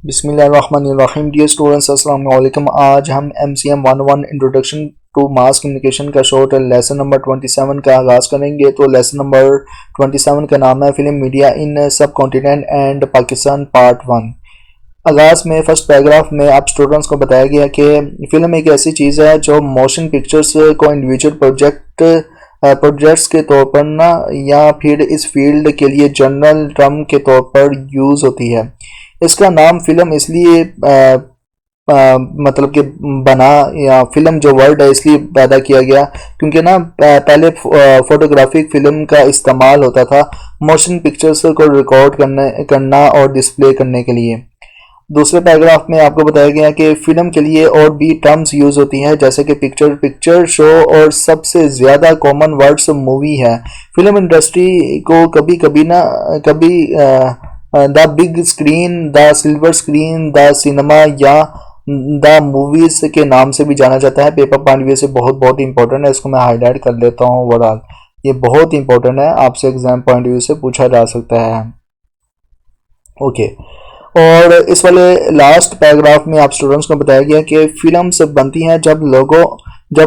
बिस्मिल्लाहिर्रहमानिर्रहीम। Dear students, अस्सलाम वालेकुम। आज हम MCM 101 introduction to mass communication का शॉर्ट लेसन नंबर 27 का आगाज़ करेंगे। तो लेसन नंबर 27 का नाम है फिल्म मीडिया इन सब कॉन्टिनेंट एंड पाकिस्तान पार्ट 1। आगाज़ में फर्स्ट पैराग्राफ में आप स्टूडेंट्स को बताया गया कि फिल्म एक ऐसी चीज़ है जो मोशन पिक्चर्स को इंडिविजुअल प्रोजेक्ट्स के तौर पर ना या फिर इस फील्ड के लिए जनरल टर्म के तौर पर यूज़ होती है। इसका नाम फिल्म इसलिए मतलब कि बना, या फिल्म जो वर्ड है इसलिए पैदा किया गया क्योंकि ना पहले फोटोग्राफिक फिल्म का इस्तेमाल होता था मोशन पिक्चर्स को रिकॉर्ड करना और डिस्प्ले करने के लिए। दूसरे पैराग्राफ में आपको बताया गया कि फिल्म के लिए और भी टर्म्स यूज होती हैं जैसे कि पिक्चर शो और सबसे ज़्यादा कॉमन वर्ड्स मूवी है। फिल्म इंडस्ट्री को कभी कभी ना कभी the big screen, the silver screen, the cinema या द मूवीज के नाम से भी जाना जाता है। पेपर पॉइंट व्यू से बहुत इंपॉर्टेंट है, इसको मैं हाईलाइट कर लेता हूँ। ओवरऑल ये बहुत इंपॉर्टेंट है, आपसे एग्जाम पॉइंट व्यू से पूछा जा सकता है। ओके और इस वाले लास्ट पैराग्राफ में आप स्टूडेंट्स को बताया गया कि फिल्म्स बनती हैं जब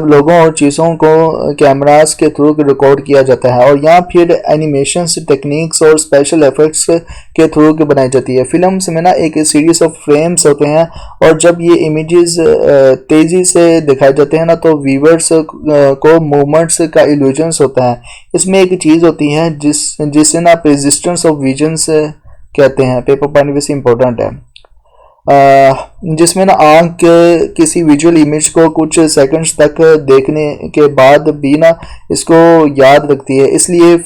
लोगों और चीज़ों को कैमरास के थ्रू रिकॉर्ड किया जाता है और या फिर एनिमेशंस टेक्निक्स और स्पेशल इफेक्ट्स के थ्रू बनाई जाती है। फिल्म्स में ना एक सीरीज ऑफ फ्रेम्स होते हैं और जब ये इमेजेस तेज़ी से दिखाए जाते हैं ना तो व्यूअर्स को मूवमेंट्स का इल्यूजन्स होता है। इसमें एक चीज़ होती है जिससे ना रेजिस्टेंस ऑफ विजन्स कहते हैं। पेपर पॉइंट से इंपॉर्टेंट है, जिसमें ना आंख किसी विजुअल इमेज को कुछ सेकंड्स तक देखने के बाद भी ना इसको याद रखती है, इसलिए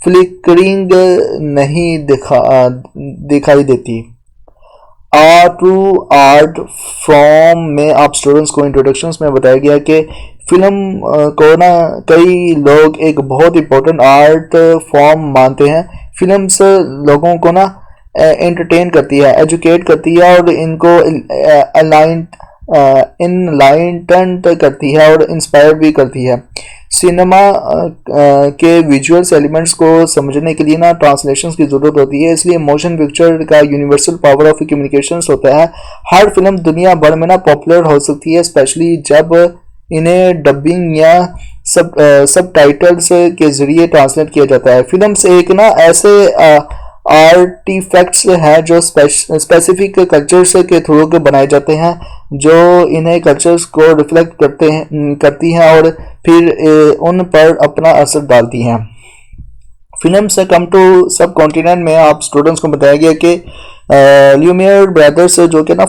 फ्लिकरिंग नहीं दिखाई देती। आर्ट फॉर्म में आप स्टूडेंट्स को इंट्रोडक्शंस में बताया गया कि फिल्म को ना कई लोग एक बहुत इंपॉर्टेंट आर्ट फॉर्म मानते हैं। फिल्म्स लोगों को ना एंटरटेन करती है, एजुकेट करती है और इनको इनलाइटेंड करती है और इंस्पायर भी करती है। सिनेमा के विजुअल्स एलिमेंट्स को समझने के लिए ना ट्रांसलेशंस की ज़रूरत होती है, इसलिए मोशन पिक्चर का यूनिवर्सल पावर ऑफ कम्युनिकेशंस होता है। हर फिल्म दुनिया भर में ना पॉपुलर हो सकती है, स्पेशली जब इन्हें डबिंग या सब टाइटल्स के ज़रिए ट्रांसलेट किया जाता है। फिल्म्स एक ना ऐसे आर्टिफैक्ट्स हैं जो स्पेसिफिक कल्चर्स के थ्रू बनाए जाते हैं, जो इन्हें कल्चर्स को रिफ्लेक्ट करती हैं और फिर उन पर अपना असर डालती हैं। फिल्म से कम टू सब कॉन्टिनेंट में आप स्टूडेंट्स को बताया गया कि ल्यूमियर ब्रदर्स जो कि ना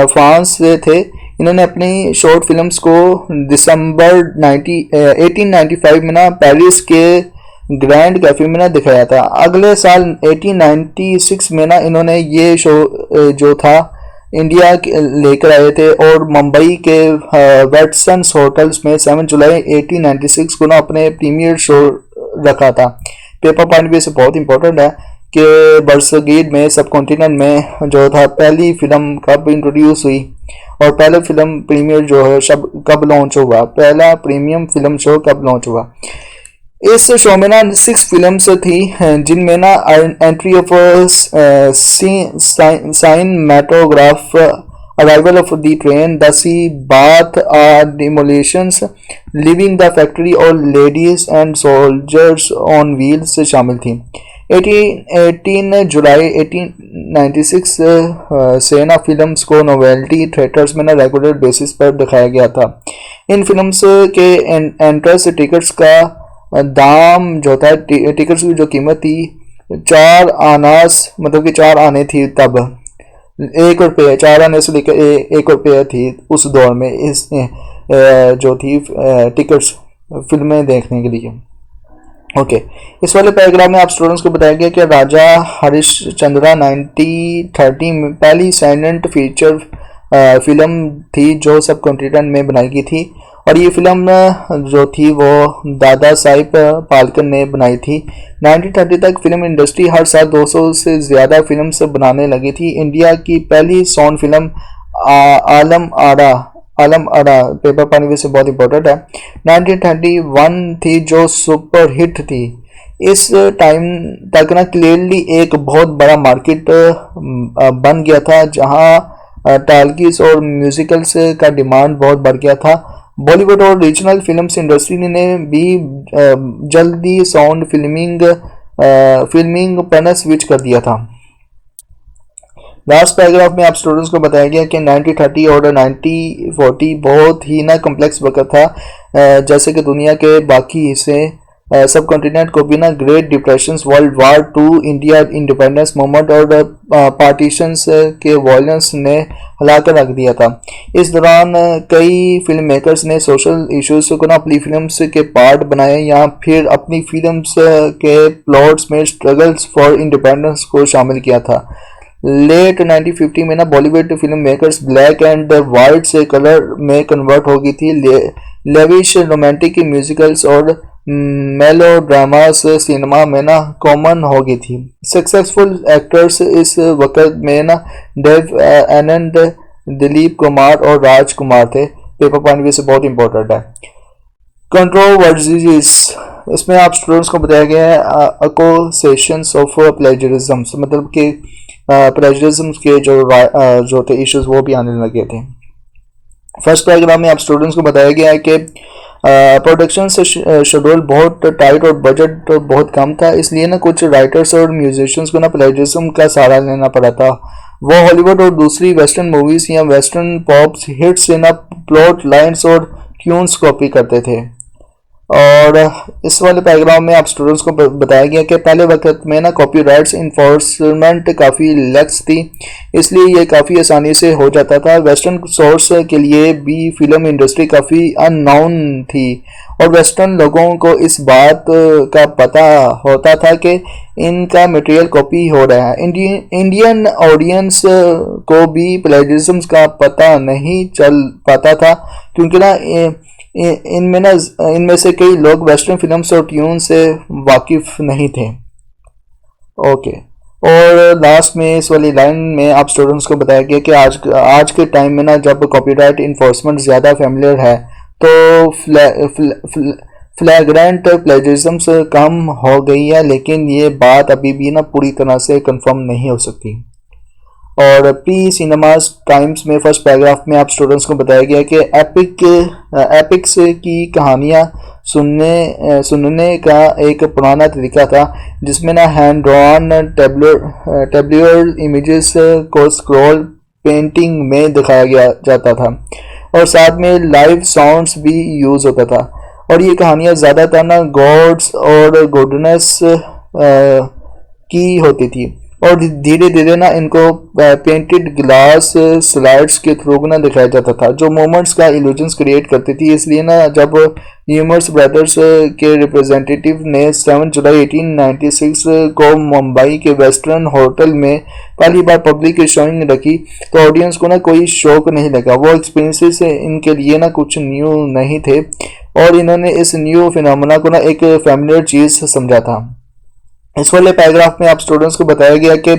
फ्रांस से थे, इन्होंने अपनी शॉर्ट फिल्म्स को दिसंबर 1895 में ना पेरिस के ग्रैंड कैफे में ना दिखाया था। अगले साल 1896 में ना इन्होंने ये शो जो था इंडिया लेकर आए थे और मुंबई के वेटसन्स होटल्स में 7 जुलाई 1896 को ना अपने प्रीमियर शो रखा था। पेपर पॉइंट भी से बहुत इंपॉर्टेंट है कि बरसगीर में सब कॉन्टिनेंट में जो था पहली फिल्म कब इंट्रोड्यूस हुई और पहला फिल्म प्रीमियर जो है कब लॉन्च हुआ, पहला प्रीमियम फिल्म शो कब लॉन्च हुआ। इस शो में ना 6 फिल्म्स थी जिनमें ना entry of cinematograph, arrival of the train, the sea, bath, demolitions, leaving the factory और ladies and soldiers on wheels शामिल थी। 18 जुलाई 1896 से ना फिल्म्स को नोवेल्टी थिएटर्स में ना रेगुलर बेसिस पर दिखाया गया था। इन फिल्म्स के एंट्रेंस टिकट्स का दाम जो था, टिकट्स की जो कीमत थी 4 आनास, मतलब कि 4 आने थी तब, 1 रुपये, 4 आने से लेकर 1 रुपये थी उस दौर में इस जो थी टिकट्स फिल्में देखने के लिए। ओके इस वाले पैराग्राफ में आप स्टूडेंट्स को बताया गया कि राजा हरिश्चंद्रा 1930 में पहली साइलेंट फीचर फिल्म थी जो सब कॉन्टिनेंट में बनाई गई थी और ये फिल्म जो थी वो दादा साहिब पालकर ने बनाई थी। 1930 तक फिल्म इंडस्ट्री हर साल 200 से ज़्यादा फिल्म्स बनाने लगी थी। इंडिया की पहली sound film Alam Ara paper पानी से बहुत इंपॉर्टेंट है 1931 थी जो सुपर हिट थी। इस टाइम तक ना क्लियरली एक बहुत बड़ा मार्केट बन गया था, जहां टालकीज और म्यूजिकल्स का डिमांड बहुत बढ़ गया था। बॉलीवुड और रीजनल फिल्म्स इंडस्ट्री ने भी जल्दी साउंड फिल्मिंग पर स्विच कर दिया था। लास्ट पैराग्राफ में आप स्टूडेंट्स को बताया गया कि 1930 और 1940 बहुत ही ना कम्प्लेक्स वक्त था। जैसे कि दुनिया के बाकी हिस्से सब कॉन्टिनेंट को भी ना great depression, world war two, India independence movement और पार्टीशंस के वायलेंस ने हिला कर रख दिया था। इस दौरान कई फिल्म मेकर्स ने सोशल इश्यूज को ना अपनी फिल्म्स के पार्ट बनाए या फिर अपनी फिल्म्स के प्लॉट्स में स्ट्रगल्स फॉर इंडिपेंडेंस को शामिल किया था। लेट 1950 में ना Bollywood film makers black and white से कलर में कन्वर्ट हो गई थी। लेविश रोमांटिक म्यूजिकल्स और मेलो ड्रामास सिनेमा में ना कॉमन हो गई थी। सक्सेसफुल एक्टर्स इस वक्त में ना देव आनंद, दिलीप कुमार और राज कुमार थे। पेपर पॉइंट भी से बहुत इंपॉर्टेंट है। कंट्रोवर्सीज, इसमें आप स्टूडेंट्स को बताया गया है अकोसेशंस ऑफ प्लेजरिज्म, मतलब कि प्लेजरिज्म के जो थे इश्यूज वो भी आने लगे थे। फर्स्ट पैराग्राफ में आप स्टूडेंट्स को बताया गया है कि प्रोडक्शन से शेड्यूल बहुत टाइट और बजट बहुत कम था, इसलिए ना कुछ राइटर्स और म्यूजिशियंस को ना प्लेजरिज्म का सहारा लेना पड़ा था। वो हॉलीवुड और दूसरी वेस्टर्न मूवीज या वेस्टर्न पॉप हिट्स से ना प्लॉट लाइन्स और ट्यून्स कॉपी करते थे। और इस वाले पैराग्राफ में आप स्टूडेंट्स को बताया गया कि पहले वक्त में ना कॉपीराइट्स इन्फोर्समेंट काफ़ी लैक्स थी, इसलिए ये काफ़ी आसानी से हो जाता था। वेस्टर्न सोर्स के लिए भी फिल्म इंडस्ट्री काफ़ी अननोन थी और वेस्टर्न लोगों को इस बात का पता होता था कि इनका मटेरियल कॉपी हो रहा है। इंडियन ऑडियंस को भी प्लेजरिज्म का पता नहीं चल पाता था, क्योंकि ना इनमें से कई लोग वेस्टर्न फिल्म्स और ट्यून से वाकिफ नहीं थे। ओके, और लास्ट में इस वाली लाइन में आप स्टूडेंट्स को बताया गया कि आज के टाइम में ना जब कॉपीराइट इन्फोर्समेंट ज़्यादा फेमिलियर है तो फ्लैग्रेंट प्लेजरिज्म कम हो गई है, लेकिन ये बात अभी भी ना पूरी तरह से कंफर्म नहीं हो सकती। और पी सिनेमास टाइम्स में फर्स्ट पैराग्राफ में आप स्टूडेंट्स को बताया गया कि एपिक्स की कहानियाँ सुनने का एक पुराना तरीका था, जिसमें ना हैंड ड्रॉन टेब्लर इमेजेस को स्क्रॉल पेंटिंग में दिखाया जाता था और साथ में लाइव साउंड्स भी यूज़ होता था। और ये कहानियाँ ज़्यादातर ना गॉड्स और गॉडनेस की होती थी और धीरे धीरे ना इनको पेंटेड ग्लास स्लाइड्स के थ्रू ना दिखाया जाता था, जो मोमेंट्स का इल्यूजन्स क्रिएट करती थी। इसलिए ना जब ह्यूमर्स ब्रदर्स के रिप्रेजेंटेटिव ने 7 जुलाई 1896 को मुंबई के वेस्टर्न होटल में पहली बार पब्लिक शोइंग रखी, तो ऑडियंस को ना कोई शौक नहीं लगा। वो एक्सपीरियंसेस इनके लिए ना कुछ न्यू नहीं थे और इन्होंने इस न्यू फिनोमेना को ना एक फेमिलियर चीज़ समझा था। इस वाले पैराग्राफ में आप स्टूडेंट्स को बताया गया कि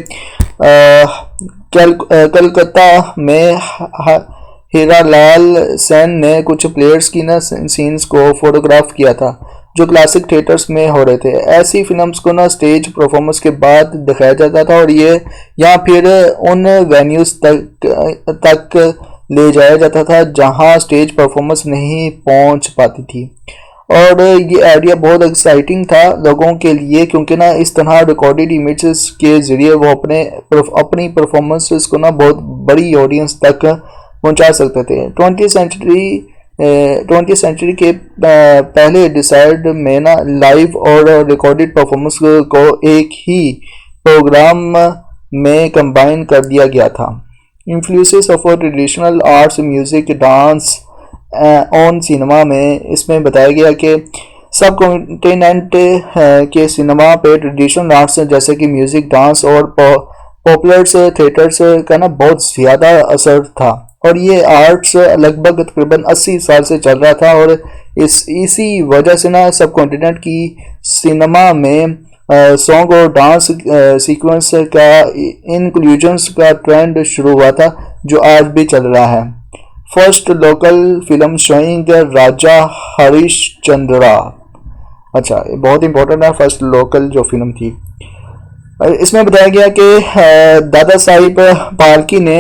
कलकत्ता में हीरालाल सेन ने कुछ प्लेयर्स की ना सीन्स को फोटोग्राफ किया था जो क्लासिक थिएटर्स में हो रहे थे। ऐसी फिल्म्स को ना स्टेज परफॉर्मेंस के बाद दिखाया जाता था और ये या फिर उन वेन्यूज तक ले जाया जाता था जहां स्टेज परफॉर्मेंस नहीं पहुंच पाती थी। और ये आइडिया बहुत एक्साइटिंग था लोगों के लिए, क्योंकि ना इस तरह रिकॉर्डेड इमेजेस के ज़रिए वो अपनी परफॉर्मेंसेस को ना बहुत बड़ी ऑडियंस तक पहुंचा सकते थे। 20th सेंचुरी के पहले डिसाइड में ना लाइव और रिकॉर्डेड परफॉर्मेंस को एक ही प्रोग्राम में कंबाइन कर दिया गया था। Influences of traditional arts, music, dance on cinema में इसमें बताया गया कि सब कॉन्टिनेंट के सिनेमा पे ट्रेडिशनल आर्ट्स जैसे कि म्यूजिक, डांस और पॉपुलर थिएटर्स का ना बहुत ज़्यादा असर था और ये आर्ट्स लगभग तकरीबन 80 साल से चल रहा था और इसी वजह से ना सब कॉन्टिनेंट की सिनेमा में सॉन्ग और डांस सीक्वेंस का इंक्लूजन्स का ट्रेंड शुरू हुआ था जो आज भी चल रहा है। फर्स्ट लोकल फिल्म शोइंग राजा हरिश्चंद्रा अच्छा, बहुत इंपॉर्टेंट है, फर्स्ट लोकल जो फिल्म थी। इसमें बताया गया कि दादा साहिब फाल्के ने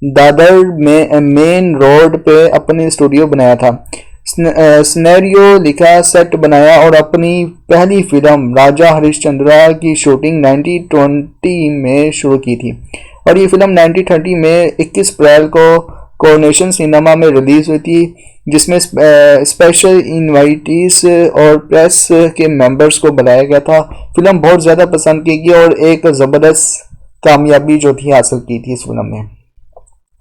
दादर में मेन रोड पे अपनी स्टूडियो बनाया था, सिनेरियो लिखा, सेट बनाया और अपनी पहली फिल्म राजा हरिश्चंद्रा की शूटिंग 1920 में शुरू की थी। और ये फिल्म 1930 में 21 अप्रैल को कोरोनेशन सिनेमा में रिलीज हुई थी, जिसमें स्पेशल इनवाइटीज और प्रेस के मेंबर्स को बुलाया गया था। फिल्म बहुत ज़्यादा पसंद की गई और एक ज़बरदस्त कामयाबी जो थी हासिल की थी इस फिल्म ने।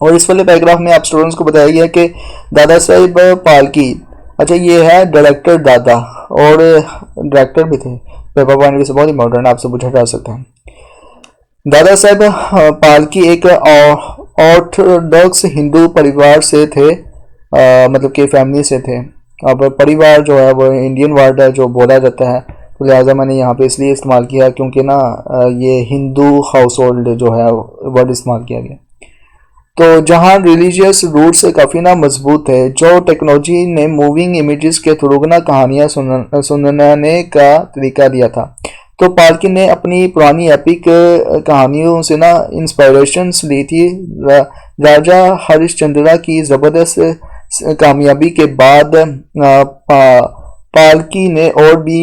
और इस वाले पैराग्राफ में आप स्टूडेंट्स को बताया गया कि दादा साहिब फाल्के, अच्छा ये है डायरेक्टर दादा और डायरेक्टर भी थे, पेपर पॉइंट से बहुत इंपॉर्टेंट आपसे पूछा जा सकता है। दादा साहिब फाल्के एक ऑर्थोडॉक्स हिंदू परिवार से थे, मतलब कि फैमिली से थे। अब परिवार जो है वो इंडियन वर्ड है जो बोला जाता है, तो लिहाजा मैंने यहाँ पे इसलिए इस्तेमाल किया क्योंकि ना ये हिंदू हाउस होल्ड जो है वर्ड इस्तेमाल किया गया। तो जहाँ रिलीजियस रूट्स काफ़ी ना मजबूत थे, जो टेक्नोलॉजी ने मूविंग इमेजेस के थ्रू ना कहानियाँ सुनने का तरीका दिया था। तो फाल्के ने अपनी पुरानी एपिक कहानियों से ना इंस्पायरेशंस ली थी। राजा हरिश्चंद्रा की ज़बरदस्त कामयाबी के बाद फाल्के ने और भी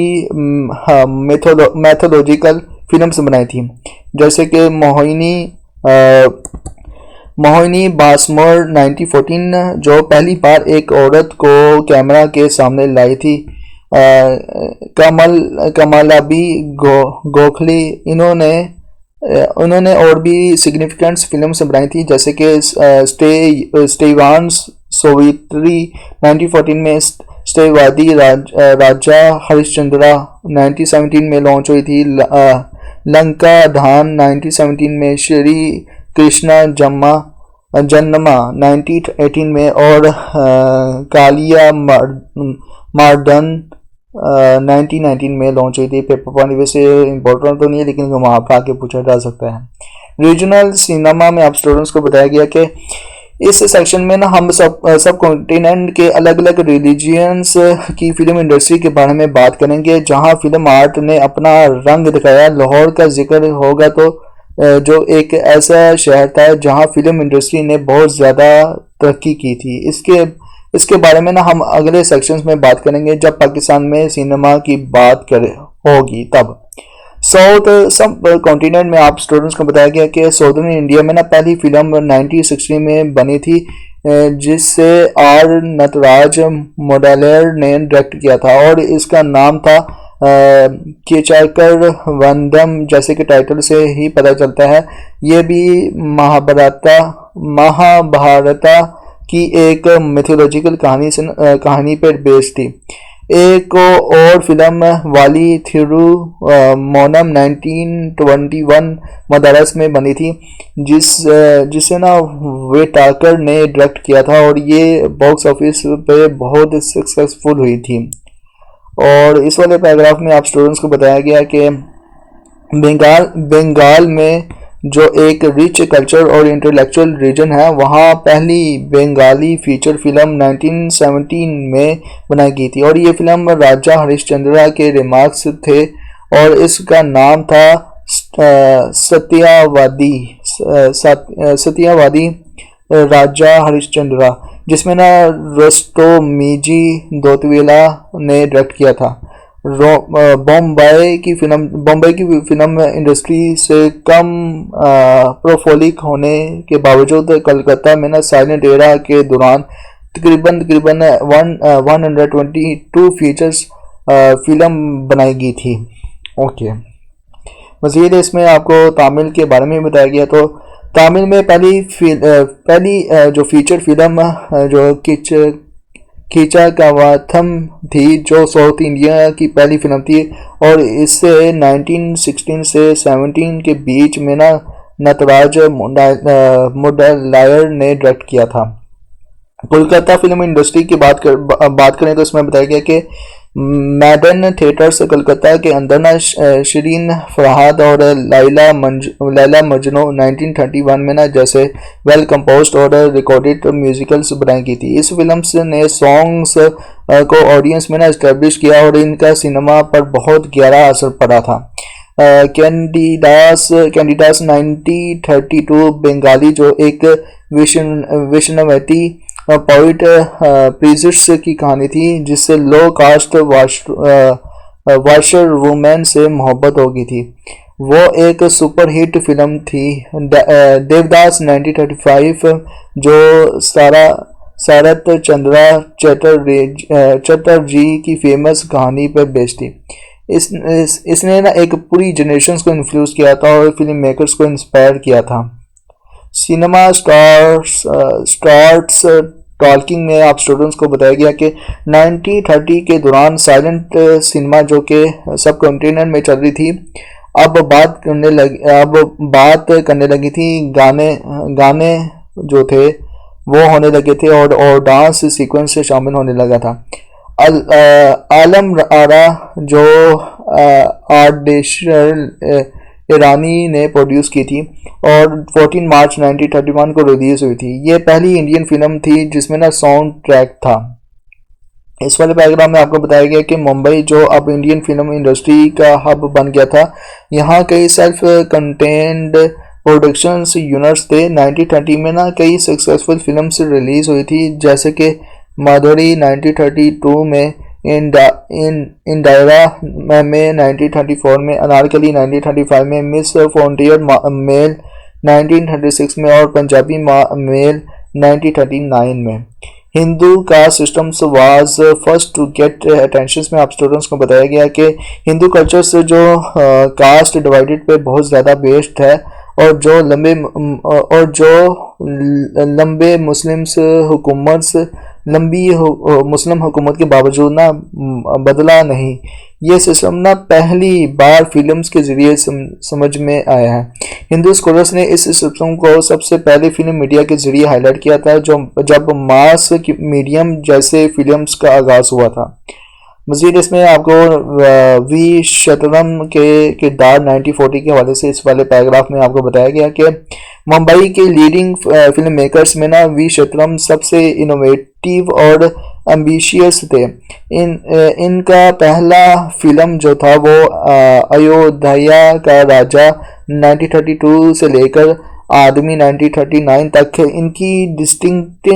मैथोलॉजिकल फिल्म्स बनाई थी, जैसे कि मोहिनी बासमर 1914, जो पहली बार एक औरत को कैमरा के सामने लाई थी। कमलाबी गोखले इन्होंने और भी सिग्निफिकेंट फिल्म्स बनाई थी, जैसे कि स्टेवान सोवित्री 1914 में, स्टेवादी राजा हरिश्चंद्रा 1917 में लॉन्च हुई थी, लंका धान 1917 में, श्री कृष्णा जन्मा 1918 में और कालिया मार्डन 1919 में लॉन्च हुई थी। पेपर पॉइंट वैसे इंपॉर्टेंट तो नहीं है लेकिन वहाँ पर आके पूछा जा सकता है। रीजनल सिनेमा में आप स्टूडेंट्स को बताया गया कि इस सेक्शन में ना हम सब कॉन्टिनेंट के अलग अलग रिलीजियंस की फिल्म इंडस्ट्री के बारे में बात करेंगे, जहाँ फिल्म आर्ट ने अपना रंग दिखाया। लाहौर का जिक्र होगा तो जो एक ऐसा शहर था जहाँ फिल्म इंडस्ट्री ने बहुत ज़्यादा तरक्की की थी। इसके बारे में ना हम अगले सेक्शंस में बात करेंगे जब पाकिस्तान में सिनेमा की बात होगी तब। साउथ सब कॉन्टिनेंट में आप स्टूडेंट्स को बताया गया कि साउदर्न इंडिया में ना पहली फिल्म 1960 में बनी थी, जिससे आर नटराज मोडालेर ने डायरेक्ट किया था और इसका नाम था केचाकर वंदम, जैसे कि टाइटल से ही पता चलता है। ये भी महाभारता की एक मिथोलॉजिकल कहानी पर बेस्ड थी। एक और फिल्म वाली थिरु मोनम 1921 मद्रास में बनी थी, जिसे ना वेटाकर ने डायरेक्ट किया था और ये बॉक्स ऑफिस पे बहुत सक्सेसफुल हुई थी। और इस वाले पैराग्राफ में आप स्टूडेंट्स को बताया गया कि बंगाल में जो एक रिच कल्चर और इंटेलेक्चुअल रीजन है, वहाँ पहली बंगाली फीचर फिल्म 1917 में बनाई गई थी और ये फिल्म राजा हरिश्चंद्रा के रिमार्क्स थे और इसका नाम था सत्यवादी राजा हरिश्चंद्रा, जिसमें ना रस्टोमीजी दोतवेला ने डायरेक्ट किया था। बॉम्बे की फिल्म इंडस्ट्री से कम प्रोफोलिक होने के बावजूद कलकत्ता में ना साइलेंट एरा के दौरान तकरीबन 122 फीचर्स फिल्म बनाई गई थी। ओके, मज़ीद इसमें आपको तामिल के बारे में बताया गया। तो तामिल में पहली जो फीचर फिल्म जो खींचा कावाथम थी, जो साउथ इंडिया की पहली फिल्म थी और इससे 1916 से 17 के बीच में ना नटराज मोडालायर ने डायरेक्ट किया था। कोलकाता फिल्म इंडस्ट्री की बात करें तो इसमें बताया गया कि मैडन थिएटर्स कोलकाता के अंदर ना शरीन फरहाद और लैला मजनू 1931 में ना जैसे वेल कंपोज्ड और रिकॉर्डेड म्यूजिकल्स बनाई गई थी। इस फिल्म ने सॉन्ग्स को ऑडियंस में ना इस्टेब्लिश किया और इनका सिनेमा पर बहुत गहरा असर पड़ा था। कैंडिडास 1932 बंगाली जो एक विष्णुवती पोइट प्रीजिट्स की कहानी थी जिससे लो कास्ट वाशर वुमेन से मोहब्बत हो गई थी। वो एक सुपरहिट फिल्म थी। देवदास 1935 जो सारत चंद्रा चटर्जी की फेमस कहानी पर बेस्ड थी। इसने ना एक पूरी जनरेशन को इन्फ्लुएंस किया था और फिल्म मेकर्स को इंस्पायर किया था। सिनेमा स्टार्ट्स टॉकिंग में आप स्टूडेंट्स को बताया गया कि 1930 के दौरान साइलेंट सिनेमा जो कि सब कॉन्टिनेंट में चल रही थी अब बात करने लगी थी। गाने जो थे वो होने लगे थे और डांस सीक्वेंस से शामिल होने लगा था। आलम आरा जो आर्डेशर ईरानी ने प्रोड्यूस की थी और 14 मार्च 1931 को रिलीज हुई थी। ये पहली इंडियन फिल्म थी जिसमें ना साउंड ट्रैक था। इस वाले पैराग्राफ में आपको बताया गया कि मुंबई जो अब इंडियन फिल्म इंडस्ट्री का हब बन गया था, यहाँ कई सेल्फ कंटेन्ड प्रोडक्शंस यूनिट्स थे। 1930 में ना कई सक्सेसफुल फिल्म्स रिलीज हुई थी जैसे कि माधुरी 1932 में, इंडायरा में 1934 में, अनारकली 1935 में, मिस फ्रंटियर मेल 1936 में और पंजाबी मेल 1939 में। हिंदू का systems was first to get attention में आप स्टूडेंट्स को बताया गया कि हिंदू कल्चर से जो कास्ट डिवाइडेड पे बहुत ज़्यादा बेस्ड है और जो लंबे मुस्लिम हुकूमत के बावजूद ना बदला नहीं। ये सिस्टम ना पहली बार फिल्म्स के जरिए समझ में आया है। हिंदू स्कॉलर्स ने इस सिस्टम को सबसे पहले फिल्म मीडिया के जरिए हाईलाइट किया था जब मास मीडियम जैसे फिल्म्स का आगाज हुआ था। मजीद इसमें आपको वी शतरम के किरदार 1940 के हवाले से इस वाले पैराग्राफ में आपको बताया गया कि मुंबई के लीडिंग फिल्म मेकर्स में ना वी शतरम सबसे इनोवेटिव और एम्बिशियस थे। इनका पहला फिल्म जो था वो अयोध्या का राजा 1932 से लेकर आदमी 1939 तक इनकी डिस्टिंक्ट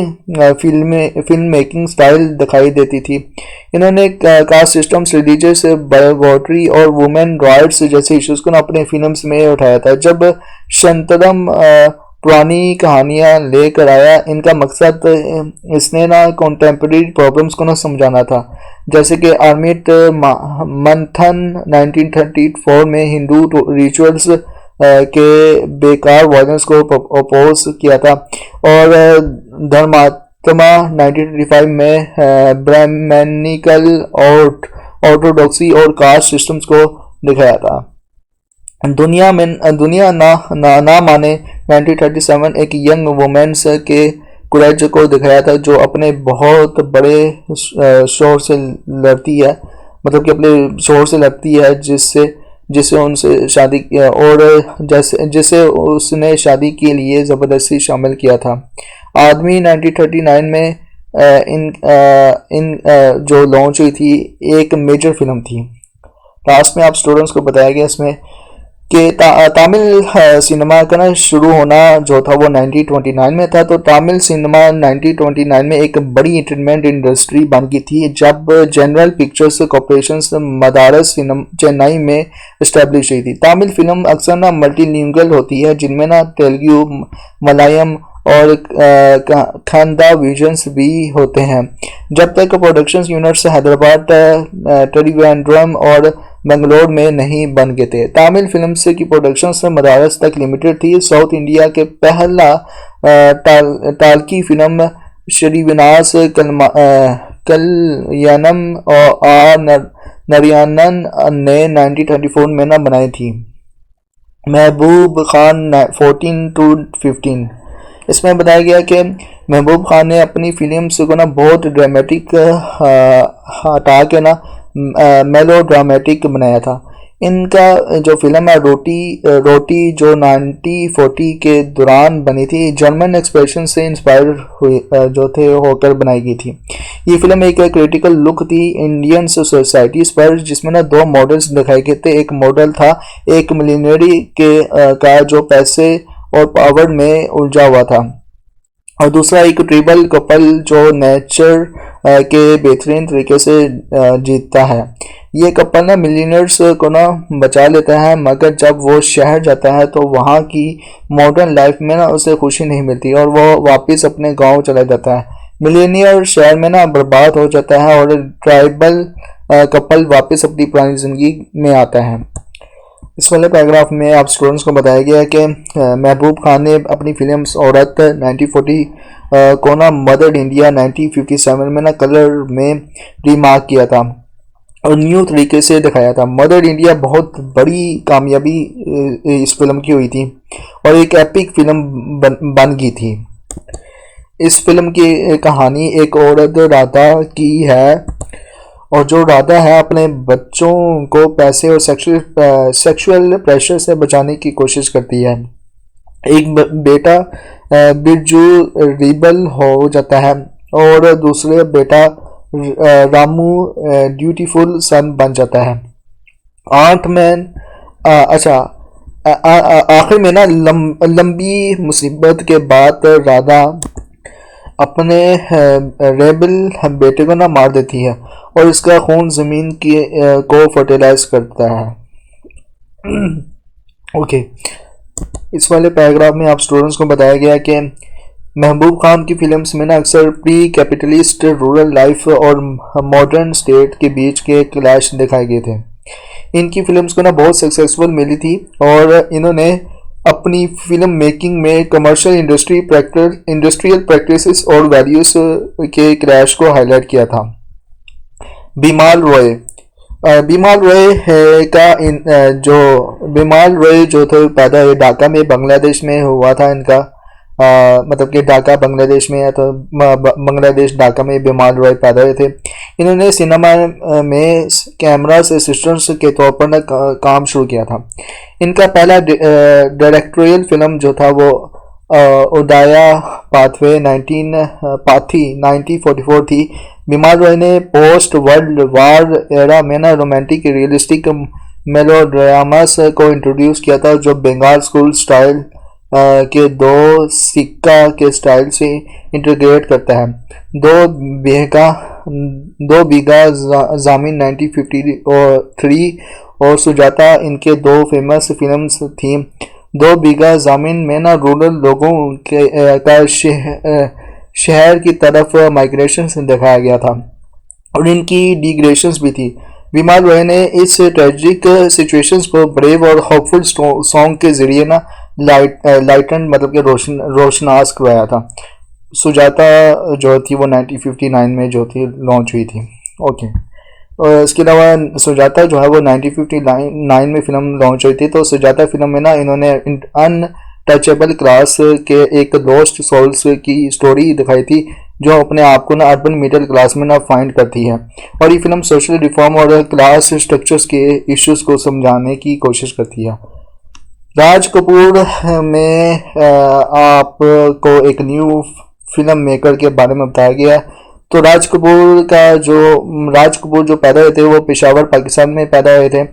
फिल्म मेकिंग स्टाइल दिखाई देती थी। इन्होंने कास्ट सिस्टम्स, रिलीजियस बायोगोट्री और वुमेन राइट्स जैसे इश्यूज को अपने फिल्म्स में उठाया था। जब शंतरम पुरानी कहानियां लेकर आया, इनका मकसद इसने ना कॉन्टेम्परेरी प्रॉब्लम्स को ना समझाना था, जैसे कि आर्मिट मंथन 1934 में हिंदू रिचुअल्स के बेकार वायलेंस को अपोज किया था और धर्मात्मा 1935 में ब्राह्मणिकल ऑर्थोडॉक्सी और कास्ट सिस्टम्स को दिखाया था। दुनिया ना माने 1937 एक यंग वुमेन्स के कुरेज को दिखाया था जो अपने बहुत बड़े शोर से लड़ती है, मतलब कि अपने शोर से लड़ती है जिससे उनसे शादी और जिसे उसने शादी के लिए ज़बरदस्ती शामिल किया था। आदमी 1939 में इन जो लॉन्च हुई थी एक मेजर फिल्म थी। लास्ट में आप स्टूडेंट्स को बताया गया इसमें कि तमिल सिनेमा का ना शुरू होना जो था वो 1929 में था। तो तमिल सिनेमा 1929 में एक बड़ी एंटरटेनमेंट इंडस्ट्री बन गई थी जब जनरल पिक्चर्स कॉर्पोरेशन मदारस चेन्नई में इस्टेब्लिश हुई थी। तमिल फिल्म अक्सर ना मल्टीलिंगुअल होती है जिनमें ना तेलुगु, मलयालम और खंदा विजन्स भी होते हैं। जब तक प्रोडक्शन यूनिट्स हैदराबाद, त्रिवेंद्रम और बेंगलोर में नहीं बन गए थे। तमिल फिल्म्स की प्रोडक्शन मदारस तक लिमिटेड थी। साउथ इंडिया के पहला टाल्की फिल्म श्रीविनास कल्याणम और नारायणन ने 1934 में ना बनाई थी। महबूब खान 14 to 15। इसमें बताया गया कि महबूब खान ने अपनी फिल्म्स को ना बहुत ड्रामेटिक हटा के ना मेलो ड्रामेटिक बनाया था। इनका जो फिल्म है रोटी जो 1940 के दौरान बनी थी, जर्मन एक्सप्रेशन से इंस्पायर हुई जो थे होकर बनाई गई थी। ये फिल्म एक क्रिटिकल लुक थी इंडियन सोसाइटीज पर, जिसमें ना दो मॉडल्स दिखाए गए थे। एक मॉडल था एक मिलियनरी का जो पैसे और पावर में उलझा हुआ था, और दूसरा एक ट्रिबल कपल जो नेचर के बेहतरीन तरीके से जीतता है। ये कपल ना मिलियनर्स को ना बचा लेता है, मगर जब वो शहर जाता है तो वहाँ की मॉडर्न लाइफ में ना उसे खुशी नहीं मिलती और वो वापस अपने गांव चला जाता है। मिलियनियर शहर में ना बर्बाद हो जाता है और ट्राइबल कपल वापस अपनी पुरानी जिंदगी में आता है। इस वाले पैराग्राफ में आप स्टूडेंट्स को बताया गया है कि महबूब खान ने अपनी फिल्म्स औरत 1940 को ना मदर इंडिया 1957 में ना कलर में रीमार्क किया था और न्यू तरीके से दिखाया था। मदर इंडिया बहुत बड़ी कामयाबी इस फिल्म की हुई थी और एक एपिक फिल्म बन गई थी। इस फिल्म की कहानी एक औरत राधा की है, और जो राधा है अपने बच्चों को पैसे और सेक्सुअल प्रेशर से बचाने की कोशिश करती है। एक बेटा बिरजू रिबल हो जाता है और दूसरे बेटा रामू ड्यूटीफुल सन बन जाता है। आठ में आखिर में ना लंबी मुसीबत के बाद राधा अपने रेबल बेटे को ना मार देती है और इसका खून जमीन को फर्टिलाइज करता है। ओके, इस वाले पैराग्राफ में आप स्टूडेंट्स को बताया गया कि महबूब खान की फिल्म्स में ना अक्सर प्री कैपिटलिस्ट रूरल लाइफ और मॉडर्न स्टेट के बीच के क्लैश दिखाए गए थे। इनकी फिल्म्स को ना बहुत सक्सेसफुल मिली थी और इन्होंने अपनी फिल्म मेकिंग में कमर्शियल इंडस्ट्रियल प्रैक्टिसेस और वैल्यूज के क्रैश को हाईलाइट किया था। बीमाल रॉय जो थे पैदा हुए ढाका में, बांग्लादेश में हुआ था इनका। मतलब कि ढाका बांग्लादेश में है, तो बांग्लादेश ढाका में बीमाल रॉय पैदा हुए थे। इन्होंने सिनेमा में कैमरा असिस्टेंट के तौर पर ना काम शुरू किया था। इनका पहला डायरेक्टोरियल फिल्म जो था वो उदाया पाथी 1944 थी। बीमाल रॉय ने पोस्ट वर्ल्ड वार एरा में ना रोमांटिक रियलिस्टिक मेलोड्रामास को इंट्रोड्यूस किया था, जो बंगाल स्कूल स्टाइल के दो सिक्का के स्टाइल से इंटीग्रेट करता है। दो बीघा जामिन 1953 और सुजाता इनके दो फेमस फिल्म्स थी। दो बीघा जामिन में ना रूरल लोगों का शहर की तरफ माइग्रेशन दिखाया गया था और इनकी डिग्रेशंस भी थी। बीमाल रॉय ने इस ट्रेजिक सिचुएशंस को ब्रेव और होपफुल सॉन्ग के जरिए ना लाइटन मतलब कि रोशनास करवाया था। सुजाता जो थी वो 1959 में जो थी लॉन्च हुई थी। ओके, और इसके अलावा सुजाता जो है वो 1959 में फिल्म लॉन्च हुई थी। तो सुजाता फिल्म में ना इन्होंने अनटचेबल क्लास के एक लोस्ट सोल्स की स्टोरी दिखाई थी, जो अपने आप को ना अर्बन मिडिल क्लास में ना फाइंड करती है, और ये फिल्म सोशल रिफॉर्म और क्लास स्ट्रक्चर्स के इश्यूज को समझाने की कोशिश करती है। राज कपूर में आपको एक न्यू फिल्म मेकर के बारे में बताया गया है। तो राज कपूर जो पैदा हुए थे वो पेशावर पाकिस्तान में पैदा हुए थे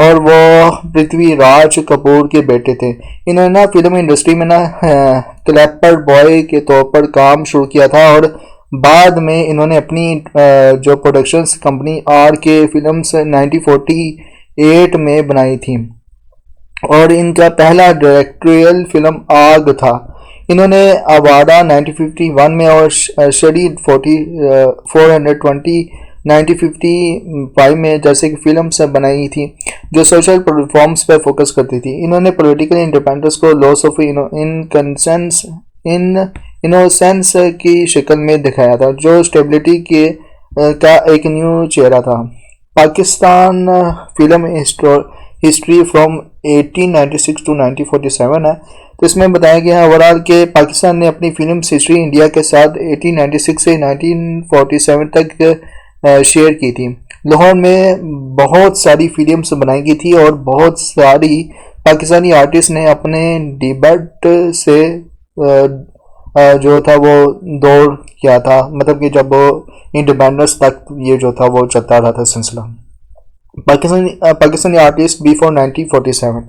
और वो पृथ्वीराज कपूर के बेटे थे। इन्होंने ना फिल्म इंडस्ट्री में ना क्लैपर बॉय के तौर पर काम शुरू किया था और बाद में इन्होंने अपनी जो प्रोडक्शंस कंपनी आर के फिल्म्स 1948 में बनाई थी और इनका पहला डायरेक्टोरियल फिल्म आग था। इन्होंने आवारा 1951 में और शरी 420 1955 में जैसे कि फिल्म्स बनाई थी जो सोशल रिफॉर्म्स पर फोकस करती थी। इन्होंने पॉलिटिकल इंडिपेंडेंस को लॉस ऑफ इनोसेंस की शक्ल में दिखाया था, जो स्टेबिलिटी का एक न्यू चेहरा था। Pakistan film history from 1896 to 1947 है। तो इसमें बताया गया है ओवरऑल के पाकिस्तान ने अपनी फिल्म हिस्ट्री इंडिया के साथ 1896 से 1947 तक शेयर की थी। लाहौर में बहुत सारी फिल्म्स बनाई गई थी और बहुत सारी पाकिस्तानी आर्टिस्ट ने अपने जो था वो दौर किया था, मतलब कि जब इंडिपेंडेंस तक ये जो था वो चलता रहा था सिलसिला। पाकिस्तानी आर्टिस्ट बिफोर 1947,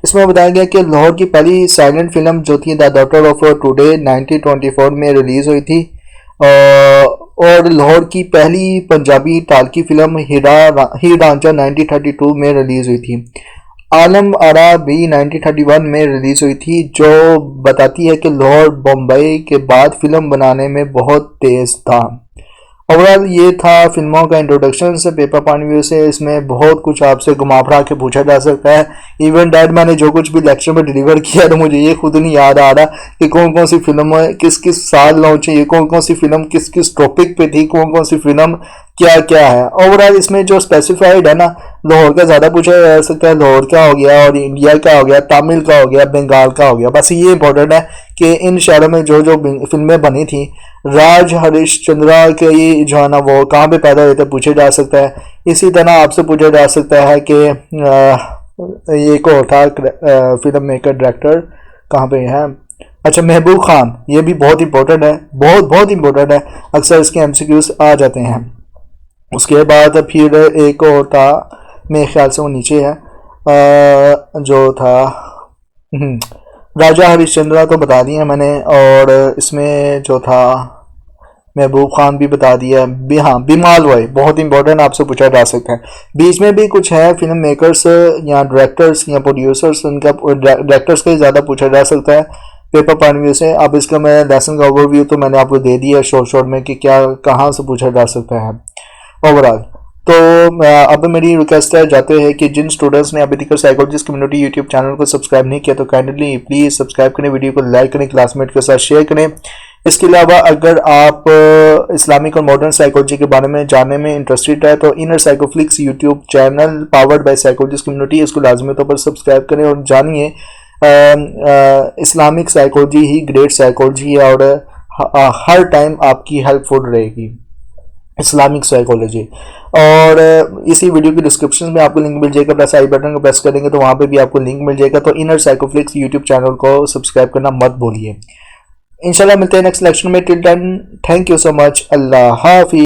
इसमें बताया गया कि लाहौर की पहली साइलेंट फिल्म जो थी द डॉटर ऑफ टुडे 1924 में रिलीज हुई थी, और लाहौर की पहली पंजाबी टालकी फिल्म हीर रांझा 1932 में रिलीज हुई थी। आलम आरा भी 1931 में रिलीज हुई थी, जो बताती है कि लाहौर बम्बई के बाद फिल्म बनाने में बहुत तेज था। ओवरऑल ये था फिल्मों का इंट्रोडक्शन से पेपर पॉइंट व्यू से। इसमें बहुत कुछ आपसे घुमा फिरा के पूछा जा सकता है। इवन डैट मैंने जो कुछ भी लेक्चर में डिलीवर किया तो मुझे ये खुद नहीं याद आ रहा कि कौन कौन सी फिल्म किस किस साल लॉन्च हुई, कौन कौन सी फिल्म किस किस टॉपिक पे थी, कौन कौन सी फिल्म क्या क्या है। ओवरऑल इसमें जो स्पेसिफाइड है ना, लाहौर का ज़्यादा पूछा जा सकता है, लाहौर का हो गया और इंडिया का हो गया, तमिल का हो गया, बंगाल का हो गया। बस ये इंपॉर्टेंट है कि इन शहरों में जो जो फिल्में बनी थी, राज हरिश्चंद्रा के ये जो है ना वो कहाँ पे पैदा हुए थे पूछा जा सकता है। इसी तरह आपसे पूछा जा सकता है कि ये को था फिल्म मेकर डायरेक्टर कहाँ पे है। अच्छा, महबूब खान, ये भी बहुत इंपॉर्टेंट है, बहुत बहुत इंपॉर्टेंट है, अक्सर इसके एमसीक्यूज आ जाते हैं। उसके बाद फिर एक और था, मेरे ख्याल से वो नीचे है, जो था राजा हरिश्चंद्रा तो बता दिया मैंने, और इसमें जो था महबूब खान भी बता दिया। हाँ, बिमाल भाई बहुत इंपॉर्टेंट, आपसे पूछा जा सकता है। बीच में भी कुछ है फिल्म मेकर्स या डायरेक्टर्स या प्रोड्यूसर्स, उनका डायरेक्टर्स का ही ज़्यादा पूछा जा सकता है पेपर पॉइंट व्यू से। अब इसका मैं लेसन का ओवरव्यू तो मैंने आपको दे दिया शॉर्ट में कि क्या कहाँ से पूछा जा सकता है ओवरऑल। तो अब मेरी रिक्वेस्ट है जाते हैं कि जिन स्टूडेंट्स ने अभी तक साइकोलॉजिस्ट कम्युनिटी यूट्यूब चैनल को सब्सक्राइब नहीं किया तो काइंडली प्लीज़ सब्सक्राइब करें, वीडियो को लाइक करें, क्लासमेट के साथ शेयर करें। इसके अलावा अगर आप इस्लामिक और मॉडर्न साइकोलॉजी के बारे में जानने में इंटरेस्टेड है तो Inner Psychoflix YouTube channel powered by psychologist community, इसको लाजमी तौर पर सब्सक्राइब करें और जानिए इस्लामिक साइकोलॉजी ही ग्रेट साइकोलॉजी है और हर टाइम आपकी हेल्पफुल रहेगी इस्लामिक साइकोलॉजी। और इसी वीडियो की डिस्क्रिप्शन में आपको लिंक मिल जाएगा, प्लस आई बटन को प्रेस करेंगे तो वहाँ पे भी आपको लिंक मिल जाएगा। तो इनर साइकोफ्लिक्स यूट्यूब चैनल को सब्सक्राइब करना मत भूलिए। इंशाल्लाह मिलते हैं नेक्स्ट लेक्चर में। Till then thank you so much, अल्लाह हाफिज़।